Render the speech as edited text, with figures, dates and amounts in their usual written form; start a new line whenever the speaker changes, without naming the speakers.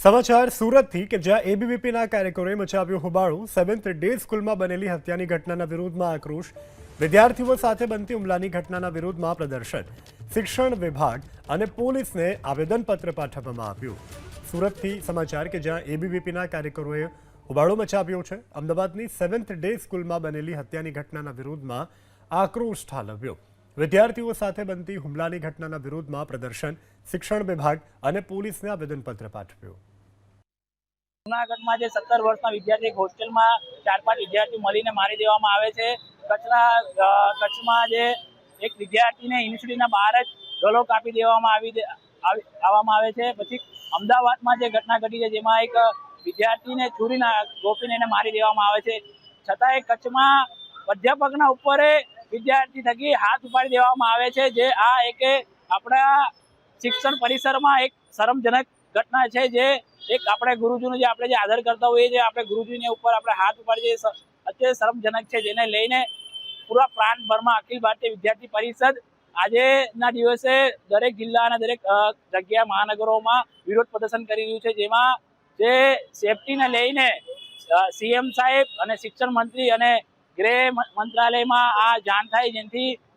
સમાચાર સુરતથી કે જ્યાં એબીવીપીના કાર્યકરોએ મચાવ્યો હોબાળો. સેવન્થ ડે સ્કૂલમાં બનેલી હત્યાની ઘટનાના વિરોધમાં આક્રોશ. વિદ્યાર્થીઓ સાથે બનતી હુમલાની ઘટનાના વિરોધમાં પ્રદર્શન. શિક્ષણ વિભાગ અને પોલીસને આવેદનપત્ર પાઠવવામાં આવ્યું. સુરતથી સમાચાર કે જ્યાં એબીવીપીના કાર્યકરોએ હોબાળો મચાવ્યો છે. અમદાવાદની સેવન્થ ડે સ્કૂલમાં બનેલી હત્યાની ઘટનાના વિરોધમાં આક્રોશ ઠાલવ્યો. વિદ્યાર્થીઓ સાથે બનતી હુમલાની ઘટનાના વિરોધમાં પ્રદર્શન. શિક્ષણ વિભાગ અને પોલીસને આવેદનપત્ર પાઠવ્યું.
જૂનાગઢમાં જે 17 વર્ષના વિદ્યાર્થી હોસ્ટેલમાં 4-5 વિદ્યાર્થી મળીને મારી દેવામાં આવે છે. કચ્છમાં જે એક વિદ્યાર્થીને યુનિવર્સિટીના બહાર જ ગળો કાપી દેવામાં આવે છે. પછી અમદાવાદમાં જે ઘટના ઘટી છે જેમાં એક વિદ્યાર્થીને છરીના ગોપીને એને મારી દેવામાં આવે છે. છતાંય કચ્છમાં અધ્યાપકના ઉપર વિદ્યાર્થી થકી હાથ ઉપાડી દેવામાં આવે છે. જે આ એક આપણા શિક્ષણ પરિસરમાં એક શરમજનક ઘટના છે. જે એક આપણે ગુરુજીનો જે આપણે જે આદર કરતા હોઈએ છીએ, આપણે ગુરુજીને ઉપર આપણે હાથ ઉપાડીએ અત્યંત શરમજનક છે. જેને લઈને પૂરા પ્રાંતભરમાં અખિલ ભારતીય વિદ્યાર્થી પરિષદ આજેના દિવસે દરેક જિલ્લા અને દરેક જગ્યા મહાનગરોમાં વિરોધ પ્રદર્શન કરી રહ્યું છે. જેમાં જે સેફટીને લઈને સીએમ સાહેબ અને શિક્ષણ મંત્રી અને ગૃહ મંત્રાલયમાં આ જાણ થાય, જેથી